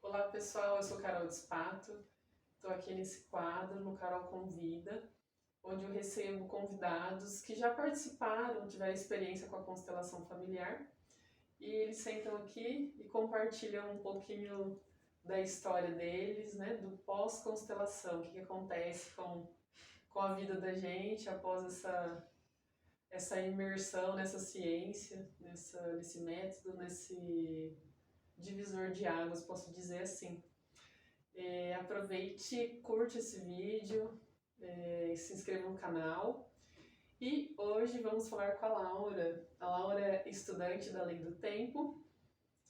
Olá pessoal, eu sou Carol Despato, estou aqui nesse quadro no Carol Convida, onde eu recebo convidados que já participaram, tiveram experiência com a constelação familiar e eles sentam aqui e compartilham um pouquinho da história deles, né, do pós-constelação, o que acontece com a vida da gente após essa imersão nessa ciência, nesse método, nesse divisor de águas, posso dizer assim. Aproveite, curte esse vídeo, se inscreva no canal. E hoje vamos falar com a Laura. A Laura é estudante da Lei do Tempo.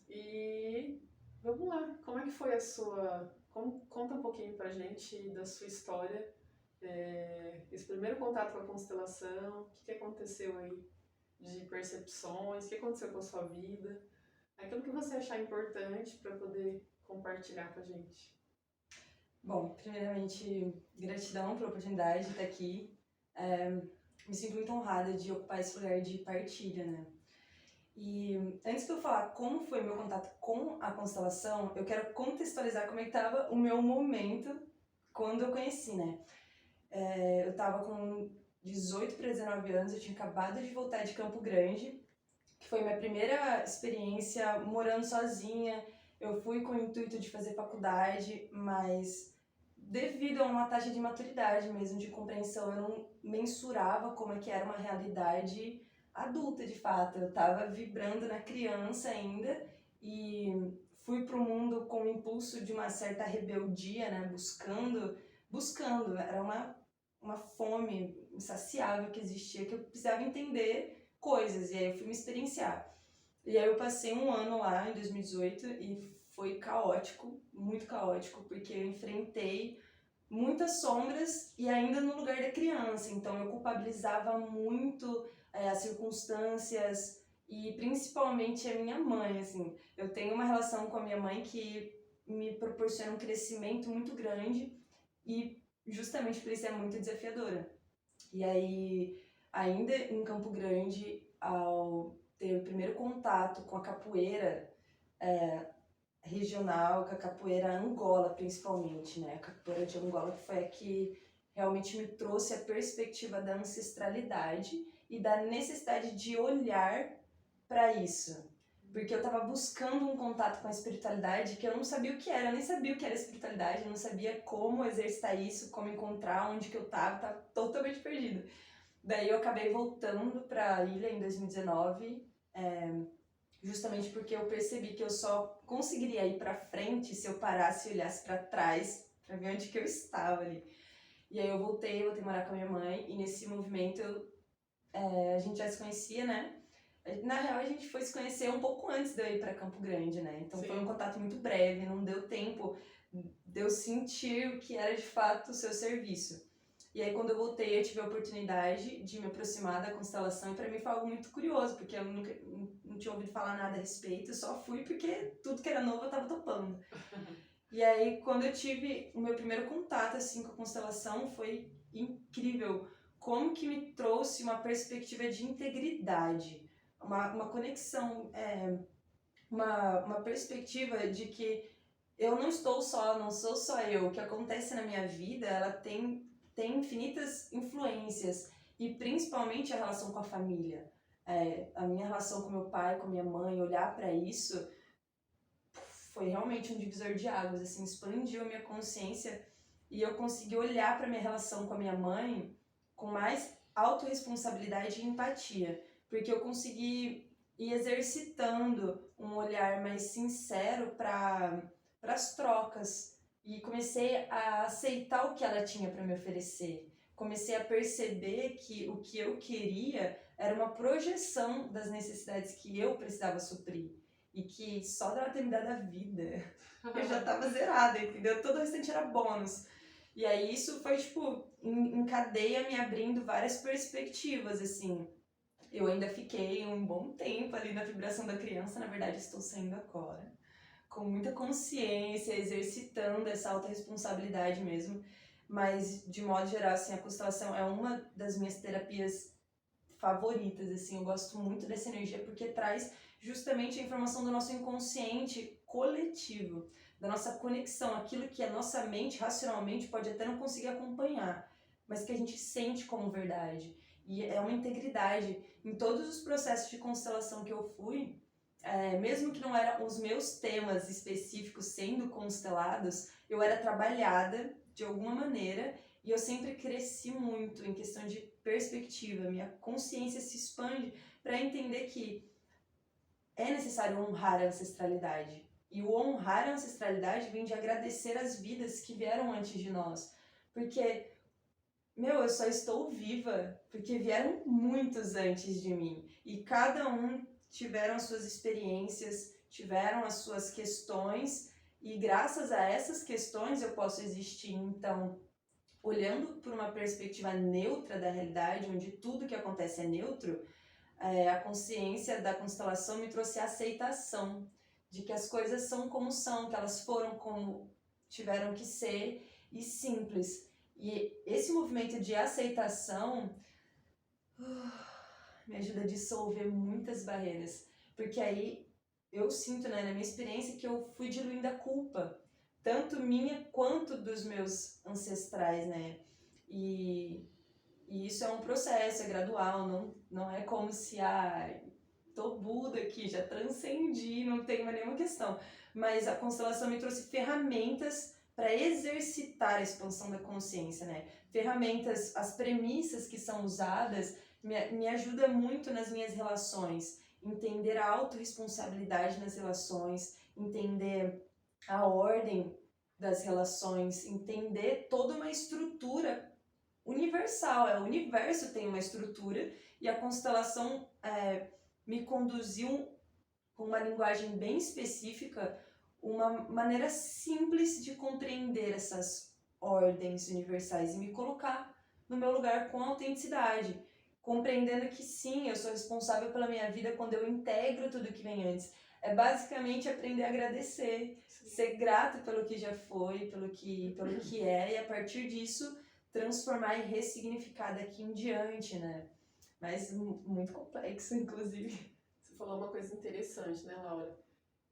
E vamos lá, como é que foi a sua... Conta um pouquinho pra gente da sua história, esse primeiro contato com a constelação, o que aconteceu aí de percepções, o que aconteceu com a sua vida, aquilo que você achar importante para poder compartilhar com a gente. Bom, primeiramente, gratidão pela oportunidade de estar aqui. Me sinto muito honrada de ocupar esse lugar de partilha, né? E antes de eu falar como foi meu contato com a constelação, eu quero contextualizar como é que estava o meu momento quando eu conheci, né? Eu estava com 18 para 19 anos, eu tinha acabado de voltar de Campo Grande, que foi minha primeira experiência morando sozinha. Eu fui com o intuito de fazer faculdade, mas devido a uma taxa de maturidade mesmo, de compreensão, eu não mensurava como é que era uma realidade adulta, de fato. Eu estava vibrando na criança ainda e fui para o mundo com o impulso de uma certa rebeldia, né? Buscando. Era uma fome insaciável que existia, que eu precisava entender coisas, e aí eu fui me experienciar. E aí eu passei um ano lá, em 2018, e foi caótico, muito caótico, porque eu enfrentei muitas sombras e ainda no lugar da criança. Então eu culpabilizava muito as circunstâncias e principalmente a minha mãe, assim. Eu tenho uma relação com a minha mãe que me proporciona um crescimento muito grande e justamente por isso é muito desafiadora. E aí, ainda em Campo Grande, ao ter o primeiro contato com a capoeira regional, com a capoeira Angola principalmente, né? A capoeira de Angola, que foi a que realmente me trouxe a perspectiva da ancestralidade e da necessidade de olhar para isso. Porque eu estava buscando um contato com a espiritualidade que eu não sabia o que era, eu nem sabia o que era espiritualidade, eu não sabia como exercitar isso, como encontrar, onde que eu estava totalmente perdida. Daí eu acabei voltando para a ilha em 2019, justamente porque eu percebi que eu só conseguiria ir para frente se eu parasse e olhasse para trás, para ver onde que eu estava ali. E aí eu voltei a morar com a minha mãe, e nesse movimento a gente já se conhecia, né? Na real, a gente foi se conhecer um pouco antes de eu ir para Campo Grande, né? Então foi um contato muito breve, não deu tempo de eu sentir o que era de fato o seu serviço. E aí, quando eu voltei, eu tive a oportunidade de me aproximar da constelação, e para mim foi algo muito curioso, porque eu nunca não tinha ouvido falar nada a respeito, eu só fui porque tudo que era novo eu tava topando. E aí, quando eu tive o meu primeiro contato assim com a constelação, foi incrível. Como que me trouxe uma perspectiva de integridade, uma conexão, uma perspectiva de que eu não estou só, não sou só eu. O que acontece na minha vida, ela tem infinitas influências, e principalmente a relação com a família. A minha relação com meu pai, com minha mãe, olhar para isso foi realmente um divisor de águas, assim, expandiu a minha consciência, e eu consegui olhar para minha relação com a minha mãe com mais autorresponsabilidade e empatia, porque eu consegui ir exercitando um olhar mais sincero para as trocas, e comecei a aceitar o que ela tinha para me oferecer. Comecei a perceber que o que eu queria era uma projeção das necessidades que eu precisava suprir. E que só dela ter me dado a vida, eu já tava zerada, entendeu? Todo o restante era bônus. E aí isso foi, tipo, em cadeia me abrindo várias perspectivas, assim. Eu ainda fiquei um bom tempo ali na vibração da criança, na verdade estou saindo agora, com muita consciência, exercitando essa autorresponsabilidade mesmo. Mas, de modo geral, assim, a constelação é uma das minhas terapias favoritas, assim. Eu gosto muito dessa energia porque traz justamente a informação do nosso inconsciente coletivo, da nossa conexão, aquilo que a nossa mente, racionalmente, pode até não conseguir acompanhar, mas que a gente sente como verdade. E é uma integridade. Em todos os processos de constelação que eu fui, mesmo que não eram os meus temas específicos sendo constelados, eu era trabalhada de alguma maneira e eu sempre cresci muito em questão de perspectiva. Minha consciência se expande para entender que é necessário honrar a ancestralidade. E o honrar a ancestralidade vem de agradecer as vidas que vieram antes de nós. Porque, eu só estou viva porque vieram muitos antes de mim. E cada um tiveram as suas experiências, tiveram as suas questões. E graças a essas questões eu posso existir. Então, olhando por uma perspectiva neutra da realidade, onde tudo que acontece é neutro, a consciência da constelação me trouxe a aceitação de que as coisas são como são, que elas foram como tiveram que ser e simples. E esse movimento de aceitação me ajuda a dissolver muitas barreiras, porque aí eu sinto, na minha experiência, que eu fui diluindo a culpa, tanto minha quanto dos meus ancestrais, né? E isso é um processo, é gradual, não é como se, tô Buda aqui, já transcendi, não tem mais nenhuma questão. Mas a constelação me trouxe ferramentas para exercitar a expansão da consciência, né? Ferramentas, as premissas que são usadas me ajudam muito nas minhas relações. Entender a autorresponsabilidade nas relações, entender a ordem das relações, entender toda uma estrutura universal. O universo tem uma estrutura e a constelação me conduziu com uma linguagem bem específica, uma maneira simples de compreender essas ordens universais e me colocar no meu lugar com autenticidade, compreendendo que sim, eu sou responsável pela minha vida quando eu integro tudo que vem antes. É basicamente aprender a agradecer, ser grato pelo que já foi, pelo que é, e a partir disso transformar e ressignificar daqui em diante, né? Mas muito complexo, inclusive. Você falou uma coisa interessante, né, Laura?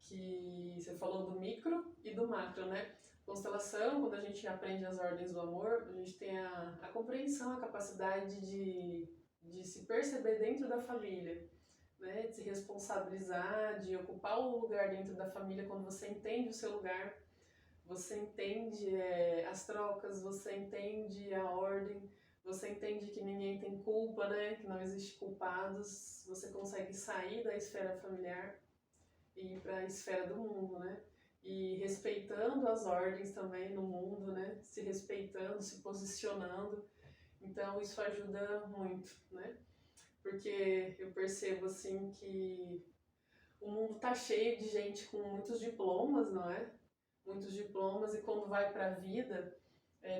Que você falou do micro e do macro, né? Constelação, quando a gente aprende as ordens do amor, a gente tem a compreensão, a capacidade de se perceber dentro da família, né? De se responsabilizar, de ocupar o lugar dentro da família quando você entende o seu lugar, você entende as trocas, você entende a ordem, você entende que ninguém tem culpa, né? Que não existe culpados, você consegue sair da esfera familiar e ir para a esfera do mundo, né? E respeitando as ordens também no mundo, né? Se respeitando, se posicionando. Então isso ajuda muito, né? Porque eu percebo assim que o mundo tá cheio de gente com muitos diplomas, não é? Muitos diplomas, e quando vai para a vida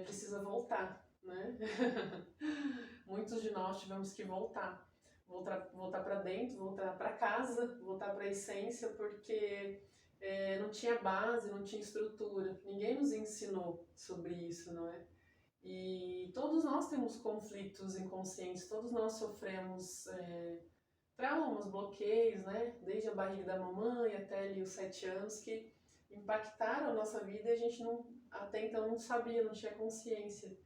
precisa voltar, né? Muitos de nós tivemos que voltar para dentro, voltar para casa, voltar para a essência, porque não tinha base, não tinha estrutura, ninguém nos ensinou sobre isso, não é? E todos nós temos conflitos inconscientes, todos nós sofremos traumas, bloqueios, né? Desde a barriga da mamãe até ali os 7 anos, que impactaram a nossa vida e a gente até então não sabia, não tinha consciência.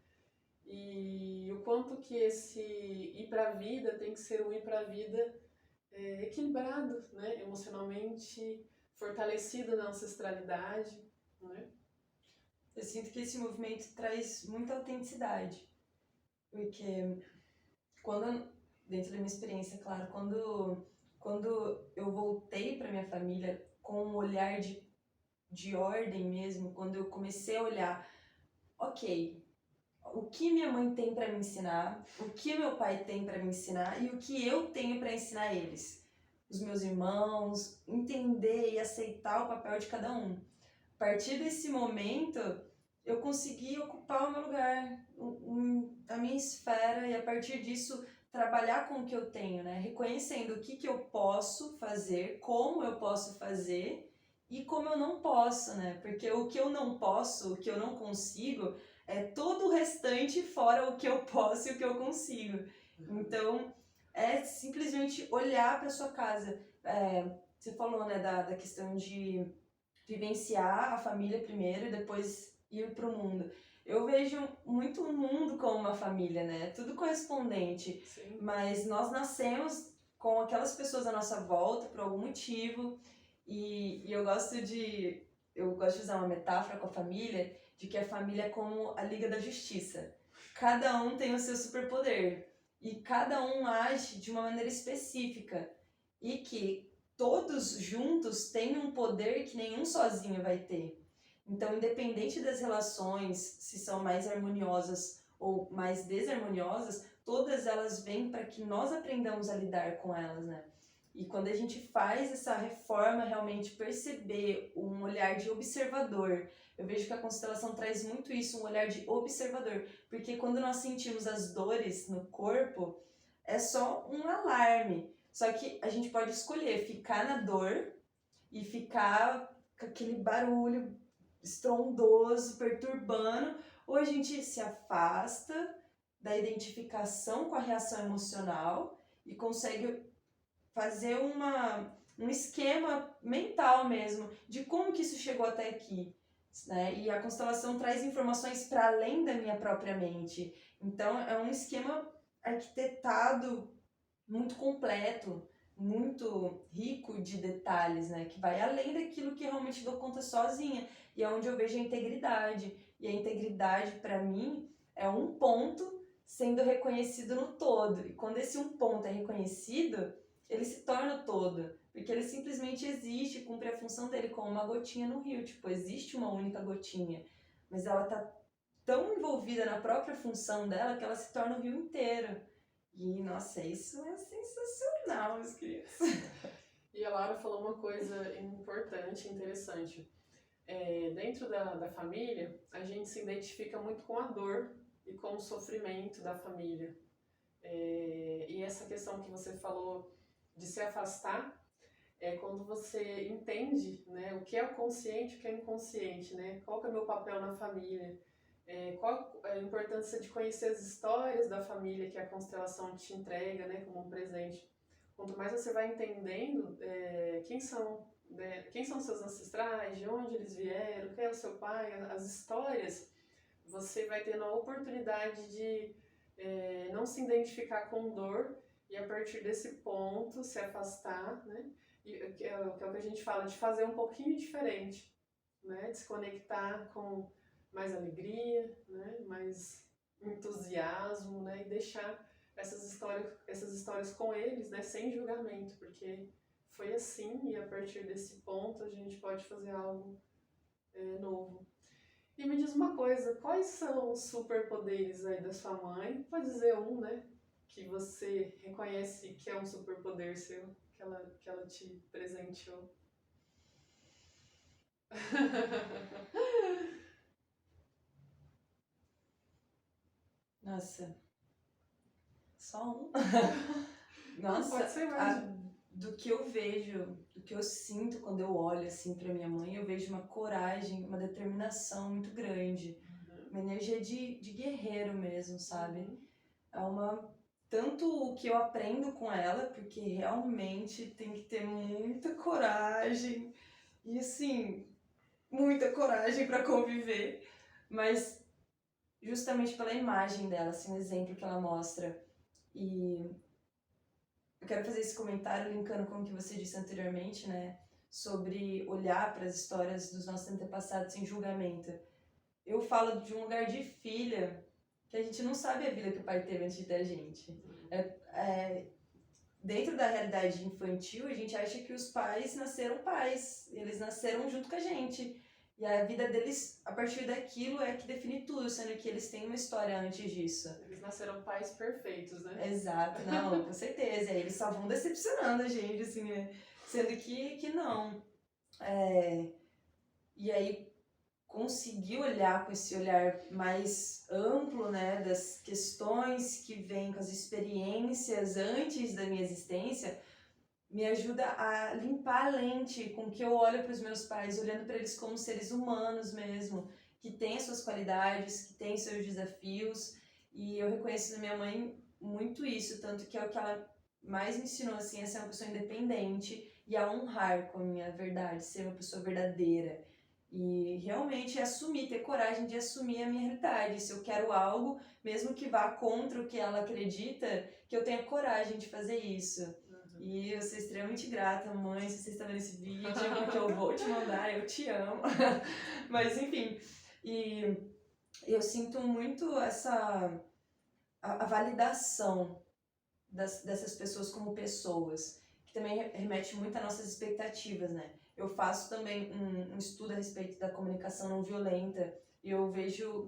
E o quanto que esse ir para a vida tem que ser um ir para a vida equilibrado, né? Emocionalmente, fortalecido na ancestralidade, né? Eu sinto que esse movimento traz muita autenticidade, porque dentro da minha experiência, claro, quando eu voltei para minha família com um olhar de ordem mesmo, quando eu comecei a olhar, ok, o que minha mãe tem para me ensinar, o que meu pai tem para me ensinar e o que eu tenho para ensinar eles, os meus irmãos, entender e aceitar o papel de cada um. A partir desse momento, eu consegui ocupar o meu lugar, a minha esfera, e a partir disso trabalhar com o que eu tenho, né? Reconhecendo o que eu posso fazer, como eu posso fazer e como eu não posso, né? Porque o que eu não posso, o que eu não consigo, é todo o restante fora o que eu posso e o que eu consigo. Então, é simplesmente olhar para sua casa. Você falou, né, da questão de vivenciar a família primeiro e depois ir para o mundo. Eu vejo muito o mundo como uma família, né? Tudo correspondente. Sim. Mas nós nascemos com aquelas pessoas à nossa volta por algum motivo. E eu gosto de usar uma metáfora com a família, de que a família é como a Liga da Justiça. Cada um tem o seu superpoder e cada um age de uma maneira específica e que todos juntos têm um poder que nenhum sozinho vai ter. Então, independente das relações, se são mais harmoniosas ou mais desarmoniosas, todas elas vêm para que nós aprendamos a lidar com elas, né? E quando a gente faz essa reforma, realmente perceber um olhar de observador, eu vejo que a constelação traz muito isso, um olhar de observador, porque quando nós sentimos as dores no corpo, é só um alarme. Só que a gente pode escolher ficar na dor e ficar com aquele barulho estrondoso, perturbando, ou a gente se afasta da identificação com a reação emocional e consegue fazer um esquema mental mesmo de como que isso chegou até aqui, né? E a constelação traz informações para além da minha própria mente. Então é um esquema arquitetado muito completo, muito rico de detalhes, né? Que vai além daquilo que realmente dou conta sozinha. E é onde eu vejo a integridade. E a integridade, para mim, é um ponto sendo reconhecido no todo. E quando esse um ponto é reconhecido, ele se torna o todo. Porque ele simplesmente existe, cumpre a função dele como uma gotinha no rio. Tipo, existe uma única gotinha. Mas ela tá tão envolvida na própria função dela que ela se torna o rio inteiro. E, nossa, isso é sensacional, meus queridos. E a Lara falou uma coisa importante, interessante. Dentro da família, a gente se identifica muito com a dor e com o sofrimento da família. E essa questão que você falou de se afastar, é quando você entende, né, o que é o consciente e o que é inconsciente, né? Qual que é o meu papel na família? Qual a importância de conhecer as histórias da família que a constelação te entrega, né, como um presente. Quanto mais você vai entendendo quem são seus ancestrais, de onde eles vieram, quem é o seu pai, as histórias, você vai tendo a oportunidade de não se identificar com dor e a partir desse ponto se afastar, né? Que é o que a gente fala de fazer um pouquinho diferente, né? De se conectar com mais alegria, né? Mais entusiasmo, né? E deixar essas histórias com eles, né? Sem julgamento, porque foi assim e a partir desse ponto a gente pode fazer algo novo. E me diz uma coisa, quais são os superpoderes aí da sua mãe? Pode dizer um, né? Que você reconhece que é um superpoder seu, que ela te presenteou. Nossa, só um? Não, pode ser mais. Do que eu vejo, do que eu sinto quando eu olho assim para minha mãe, eu vejo uma coragem, uma determinação muito grande, uma energia de guerreiro mesmo, sabe? É tanto o que eu aprendo com ela, porque realmente tem que ter muita coragem e assim, muita coragem para conviver, mas justamente pela imagem dela, assim, o exemplo que ela mostra. E eu quero fazer esse comentário linkando com o que você disse anteriormente, né, sobre olhar para as histórias dos nossos antepassados sem julgamento. Eu falo de um lugar de filha, que a gente não sabe a vida que o pai teve antes de ter a gente. Dentro da realidade infantil, a gente acha que os pais nasceram pais, eles nasceram junto com a gente. E a vida deles, a partir daquilo, é que define tudo, sendo que eles têm uma história antes disso. Eles nasceram pais perfeitos, né? Exato, não, com certeza. Eles só vão decepcionando a gente, assim, né? Sendo que não. E aí, conseguir olhar com esse olhar mais amplo, né, das questões que vêm com as experiências antes da minha existência, me ajuda a limpar a lente com que eu olho para os meus pais, olhando para eles como seres humanos mesmo, que têm suas qualidades, que têm seus desafios, e eu reconheço na minha mãe muito isso, tanto que é o que ela mais me ensinou, assim, a ser uma pessoa independente e a honrar com a minha verdade, ser uma pessoa verdadeira. E realmente assumir, ter coragem de assumir a minha realidade. Se eu quero algo, mesmo que vá contra o que ela acredita, que eu tenha coragem de fazer isso. E eu sou extremamente grata, mãe, se você está vendo esse vídeo, porque eu vou te mandar, eu te amo. Mas enfim, e eu sinto muito a validação dessas pessoas como pessoas, que também remete muito às nossas expectativas, né? Eu faço também um estudo a respeito da comunicação não violenta e eu vejo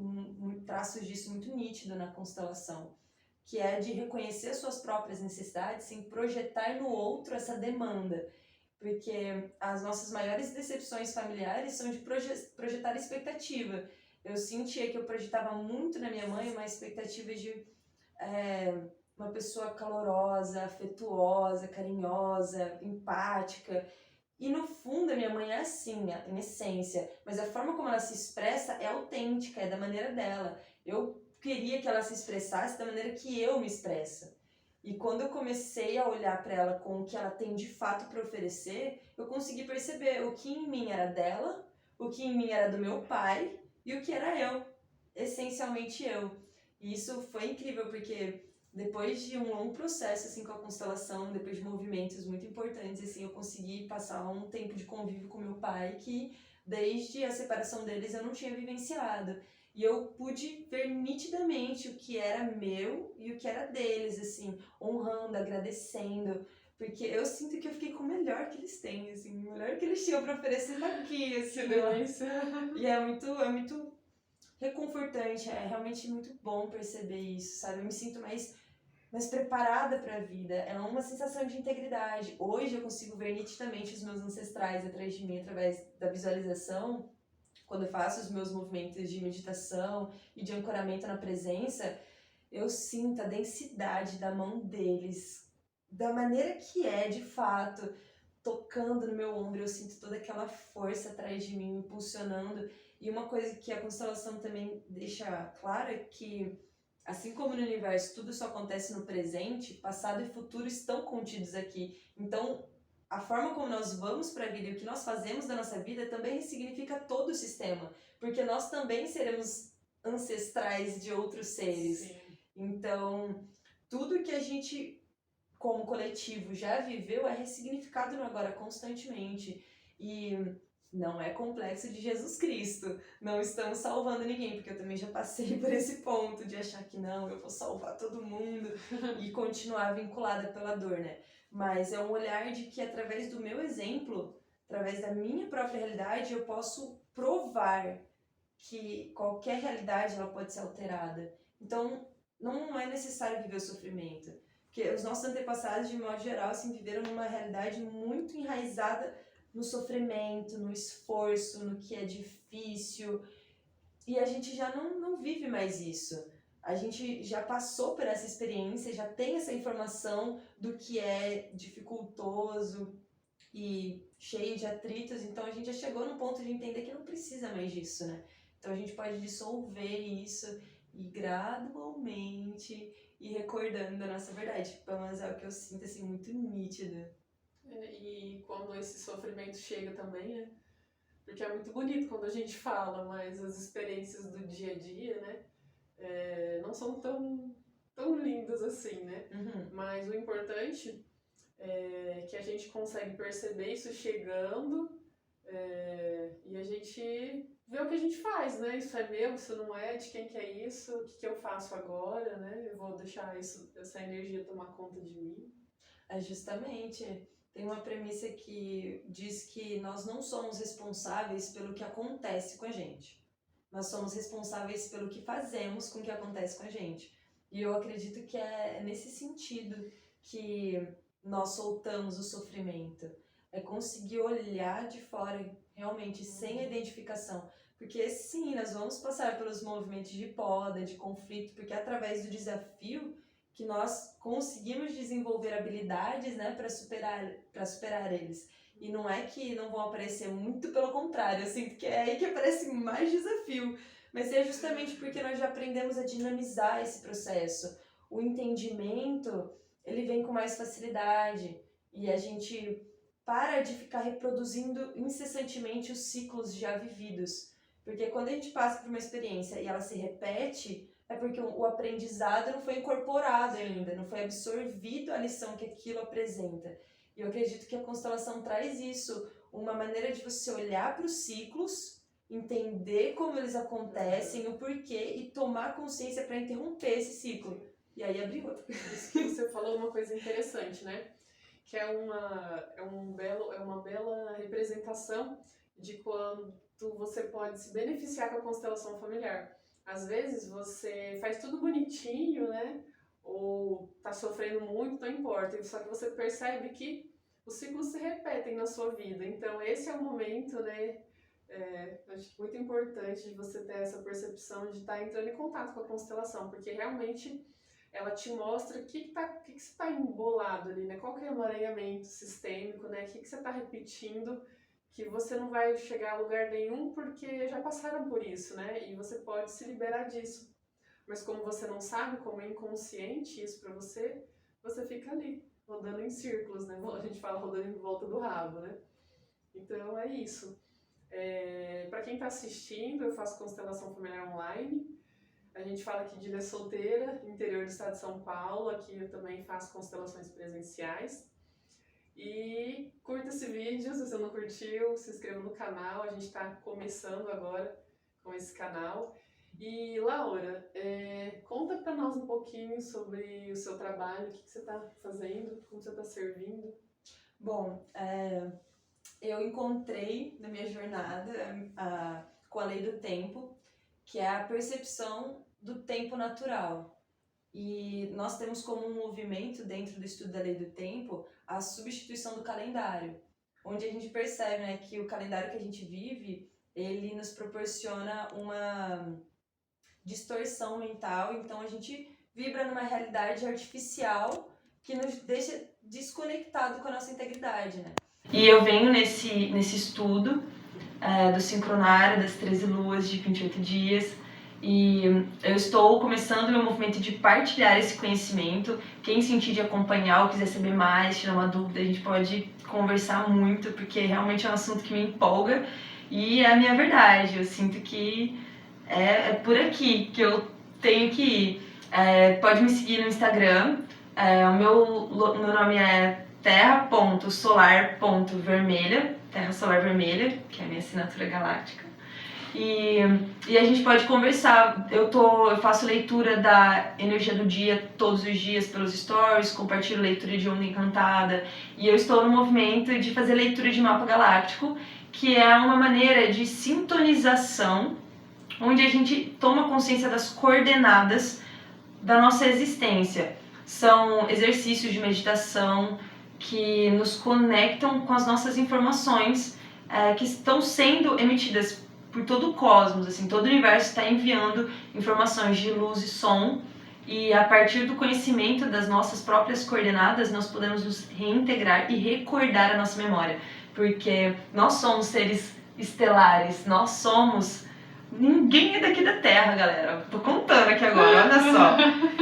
traços disso muito nítido na constelação, que é de reconhecer suas próprias necessidades sem projetar no outro essa demanda. Porque as nossas maiores decepções familiares são de projetar expectativa. Eu sentia que eu projetava muito na minha mãe uma expectativa de uma pessoa calorosa, afetuosa, carinhosa, empática. E no fundo a minha mãe é assim, em essência, mas a forma como ela se expressa é autêntica, é da maneira dela. Eu queria que ela se expressasse da maneira que eu me expresso. E quando eu comecei a olhar para ela com o que ela tem de fato para oferecer, eu consegui perceber o que em mim era dela, o que em mim era do meu pai e o que era eu, essencialmente eu. E isso foi incrível porque depois de um longo processo assim com a constelação, depois de movimentos muito importantes, assim, eu consegui passar um tempo de convívio com meu pai que desde a separação deles eu não tinha vivenciado. E eu pude ver nitidamente o que era meu e o que era deles, assim, honrando, agradecendo, porque eu sinto que eu fiquei com o melhor que eles têm, assim, o melhor que eles tinham pra oferecer tá aqui, assim. Que delícia! E é muito reconfortante, é realmente muito bom perceber isso, sabe? Eu me sinto mais preparada para a vida, é uma sensação de integridade. Hoje eu consigo ver nitidamente os meus ancestrais atrás de mim através da visualização. Quando eu faço os meus movimentos de meditação e de ancoramento na presença, eu sinto a densidade da mão deles, da maneira que é de fato, tocando no meu ombro, eu sinto toda aquela força atrás de mim, me impulsionando. E uma coisa que a constelação também deixa clara é que, assim como no universo tudo só acontece no presente, passado e futuro estão contidos aqui. Então, a forma como nós vamos para a vida e o que nós fazemos da nossa vida também significa todo o sistema, porque nós também seremos ancestrais de outros seres. Sim. Então, tudo que a gente, como coletivo, já viveu é ressignificado no agora constantemente. E não é complexo de Jesus Cristo. Não estamos salvando ninguém, porque eu também já passei por esse ponto de achar que não, eu vou salvar todo mundo e continuar vinculada pela dor, né? Mas é um olhar de que através do meu exemplo, através da minha própria realidade, eu posso provar que qualquer realidade ela pode ser alterada. Então, não é necessário viver o sofrimento. Porque os nossos antepassados, de modo geral, assim, viveram numa realidade muito enraizada no sofrimento, no esforço, no que é difícil. E a gente já não vive mais isso. A gente já passou por essa experiência, já tem essa informação do que é dificultoso e cheio de atritos, então a gente já chegou num ponto de entender que não precisa mais disso, né? Então a gente pode dissolver isso e gradualmente ir recordando a nossa verdade. Pelo menos é o que eu sinto, assim, muito nítido. E quando esse sofrimento chega também, né? Porque é muito bonito quando a gente fala, mas as experiências do dia a dia, né? Não são tão lindas assim, né? Uhum. Mas o importante é que a gente consegue perceber isso chegando e a gente vê o que a gente faz, né? Isso é meu, isso não é, de quem que é isso, o que eu faço agora, né? Eu vou deixar essa energia tomar conta de mim. Justamente. Tem uma premissa que diz que nós não somos responsáveis pelo que acontece com a gente. Nós somos responsáveis pelo que fazemos com o que acontece com a gente. E eu acredito que é nesse sentido que nós soltamos o sofrimento. É conseguir olhar de fora, realmente, sem a identificação. Porque sim, nós vamos passar pelos movimentos de poda, de conflito, porque é através do desafio que nós conseguimos desenvolver habilidades, né, para superar eles. E não é que não vão aparecer, muito pelo contrário, eu sinto que é aí que aparece mais desafio. Mas é justamente porque nós já aprendemos a dinamizar esse processo. O entendimento, ele vem com mais facilidade. E a gente para de ficar reproduzindo incessantemente os ciclos já vividos. Porque quando a gente passa por uma experiência e ela se repete, é porque o aprendizado não foi incorporado ainda, não foi absorvido a lição que aquilo apresenta. E eu acredito que a constelação traz isso, uma maneira de você olhar para os ciclos, entender como eles acontecem, o porquê e tomar consciência para interromper esse ciclo. E aí abrir outro. Isso que você falou uma coisa interessante, né? Que é uma bela representação de quando você pode se beneficiar com a constelação familiar. Às vezes você faz tudo bonitinho, né? Ou tá sofrendo muito, não importa. Só que você percebe que os ciclos se repetem na sua vida. Então esse é o momento, né? Acho muito importante de você ter essa percepção de estar entrando em contato com a constelação, porque realmente ela te mostra o que você está embolado ali, né? Qual que é o emaranhamento sistêmico, né? O que você está repetindo, que você não vai chegar a lugar nenhum porque já passaram por isso, né? E você pode se liberar disso. Mas como você não sabe, como é inconsciente isso para você, você fica ali, rodando em círculos, né? A gente fala rodando em volta do rabo, né? Então é isso. Para quem está assistindo, eu faço constelação familiar online. A gente fala aqui de Ilha Solteira, interior do estado de São Paulo. Aqui eu também faço constelações presenciais. E curta esse vídeo, se você não curtiu, se inscreva no canal. A gente está começando agora com esse canal. E Laura, conta para nós um pouquinho sobre o seu trabalho, o que você está fazendo, como você está servindo. Bom, eu encontrei na minha jornada com a lei do tempo, que é a percepção do tempo natural. E nós temos como um movimento dentro do estudo da lei do tempo a substituição do calendário, onde a gente percebe, né, que o calendário que a gente vive, ele nos proporciona uma distorção mental, então a gente vibra numa realidade artificial que nos deixa desconectado com a nossa integridade, né? E eu venho nesse estudo do sincronário das 13 luas de 28 dias e eu estou começando o meu movimento de partilhar esse conhecimento. Quem sentir de acompanhar ou quiser saber mais, tirar uma dúvida, a gente pode conversar muito, porque realmente é um assunto que me empolga e é a minha verdade. Eu sinto que é por aqui que eu tenho que ir. Pode me seguir no Instagram, o meu nome é terra.solar.vermelha, Terra Solar Vermelha, que é a minha assinatura galáctica. E a gente pode conversar. Eu faço leitura da energia do dia todos os dias pelos stories, compartilho leitura de onda encantada. E eu estou no movimento de fazer leitura de mapa galáctico, que é uma maneira de sintonização, onde a gente toma consciência das coordenadas da nossa existência. São exercícios de meditação que nos conectam com as nossas informações que estão sendo emitidas por todo o cosmos, assim, todo o universo está enviando informações de luz e som, e a partir do conhecimento das nossas próprias coordenadas nós podemos nos reintegrar e recordar a nossa memória, porque nós somos seres estelares, nós somos... Ninguém é daqui da Terra, galera. Tô contando aqui agora, olha só.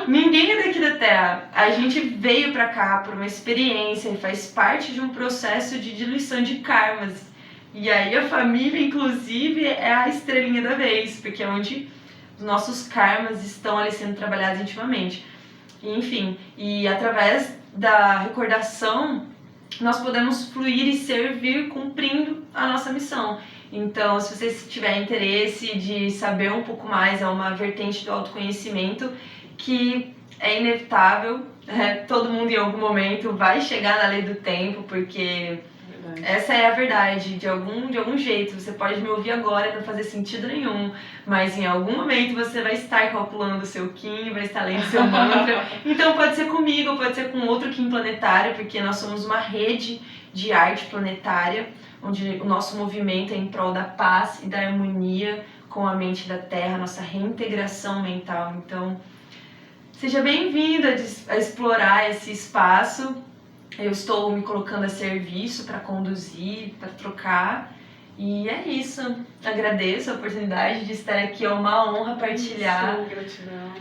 Ninguém é daqui da Terra. A gente veio pra cá por uma experiência e faz parte de um processo de diluição de karmas. E aí a família, inclusive, é a estrelinha da vez, porque é onde os nossos karmas estão ali sendo trabalhados intimamente. Enfim, e através da recordação, nós podemos fluir e servir cumprindo a nossa missão. Então, se você tiver interesse de saber um pouco mais, é uma vertente do autoconhecimento que é inevitável, todo mundo em algum momento vai chegar na lei do tempo, porque essa é a verdade, de algum jeito. Você pode me ouvir agora e não fazer sentido nenhum, mas em algum momento você vai estar calculando o seu Kim, vai estar lendo seu mantra. Então pode ser comigo, pode ser com outro Kim planetário, porque nós somos uma rede de arte planetária, onde o nosso movimento é em prol da paz e da harmonia com a mente da Terra, nossa reintegração mental. Então, seja bem-vindo a explorar esse espaço. Eu estou me colocando a serviço para conduzir, para trocar. E é isso. Agradeço a oportunidade de estar aqui. É uma honra partilhar. Isso, gratidão.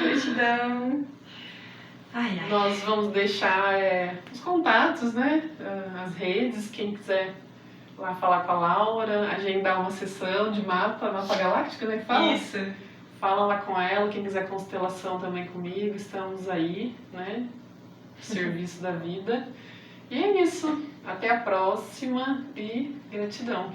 Gratidão. Ai, ai. Nós vamos deixar os contatos, né? As redes, quem quiser lá falar com a Laura, agendar uma sessão de mapa galáctico, né? Fala. Isso. Fala lá com ela, quem quiser constelação também comigo, estamos aí, né? Serviço da vida. E é isso. Até a próxima e gratidão.